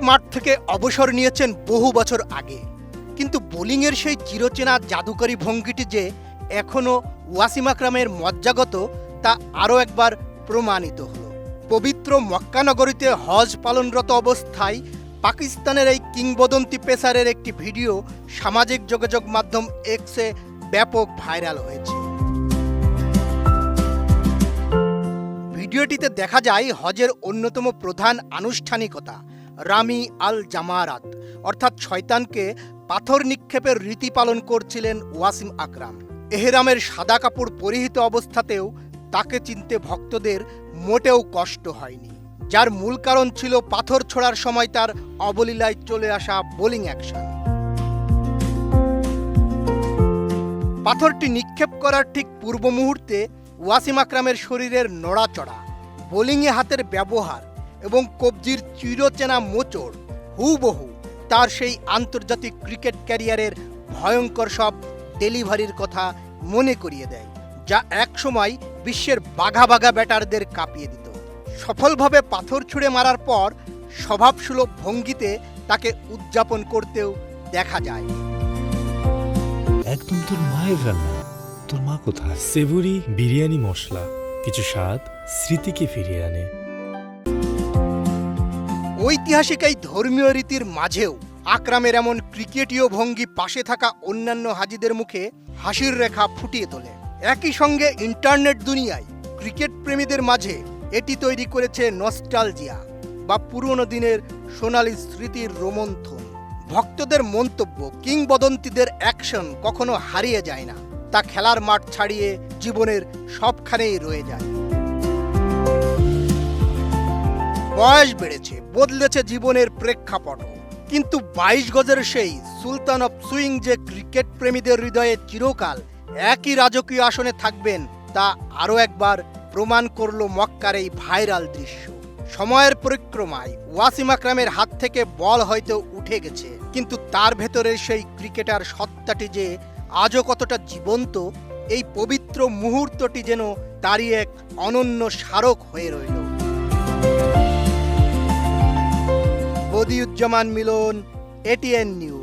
মাঠ থেকে অবসর নিয়েছেন বহু বছর আগে, কিন্তু বোলিংয়ের সেই চিরচেনা জাদুকরী ভঙ্গিটি যে এখনও ওয়াসিম আকরামের মজ্জাগত তা আরও একবার প্রমাণিত হল। পবিত্র মক্কানগরীতে হজ পালনরত অবস্থায় পাকিস্তানের এই কিংবদন্তি পেসারের একটি ভিডিও সামাজিক যোগাযোগ মাধ্যম এক্সে ব্যাপক ভাইরাল হয়েছে। ভিডিওটিতে দেখা যায় হজের অন্যতম প্রধান আনুষ্ঠানিকতা রামি আল জামারাত অর্থাৎ শয়তানকে পাথর নিক্ষেপের রীতি পালন করছিলেন ওয়াসিম আকরাম। এহরামের সাদা কাপড় পরিহিত অবস্থাতেও তাকে চিনতে ভক্তদের মোটেও কষ্ট হয়নি, যার মূল কারণ ছিল পাথর ছোড়ার সময় তার অবলীলায় চলে আসা বোলিং অ্যাকশন। পাথরটি নিক্ষেপ করার ঠিক পূর্ব মুহূর্তে ওয়াসিম আকরামের শরীরের নড়াচড়া, বোলিংয়ে হাতের ব্যবহার এবং কবজির চিরচেনা মোচড় হুবহু তার সেই আন্তর্জাতিক ক্রিকেট ক্যারিয়ারের ভয়ঙ্কর সব ডেলিভারির কথা মনে করিয়ে দেয়, যা একসময় বিশ্বের বাঘা বাঘা ব্যাটারদের কাঁপিয়ে দিত। সফলভাবে পাথর ছুঁড়ে মারার পর স্বভাবসুলভ ভঙ্গিতে তাকে উদযাপন করতেও দেখা যায়। একদম তোর মায়ের রান্না। তোর মা কোথায়? সেভুরি বিরিয়ানি মশলা, কিছু স্বাদ স্মৃতিকে ফিরিয়ে আনে। ঐতিহাসিক এই ধর্মীয় রীতির মাঝেও আকরামের এমন ক্রিকেটীয় ভঙ্গি পাশে থাকা অন্যান্য হাজিদের মুখে হাসির রেখা ফুটিয়ে তোলে। একই সঙ্গে ইন্টারনেট দুনিয়ায় ক্রিকেট প্রেমীদের মাঝে এটি তৈরি করেছে নস্টালজিয়া বা পুরনো দিনের সোনালী স্মৃতির রোমন্থন। ভক্তদের মন্তব্য, কিংবদন্তিদের অ্যাকশন কখনো হারিয়ে যায় না, তা খেলার মাঠ ছাড়িয়ে জীবনের সবখানেই রয়ে যায়। বয়স বেড়েছে, বদলেছে জীবনের প্রেক্ষাপট, কিন্তু 22 গজের সেই সুলতান অফ সুইং যে ক্রিকেট প্রেমীদের হৃদয়ে চিরকাল একই রাজকীয় আসনে থাকবেন তা আরও একবার প্রমাণ করল মক্কার এই ভাইরাল দৃশ্য। সময়ের পরিক্রমায় ওয়াসিম আকরামের হাত থেকে বল হয়তো উঠে গেছে, কিন্তু তার ভেতরের সেই ক্রিকেটার সত্তাটি যে আজও কতটা জীবন্ত, এই পবিত্র মুহূর্তটি যেন তারই এক অনন্য স্মারক হয়ে রইল। বদিউজ্জামান মিলন, এটিএন নিউজ।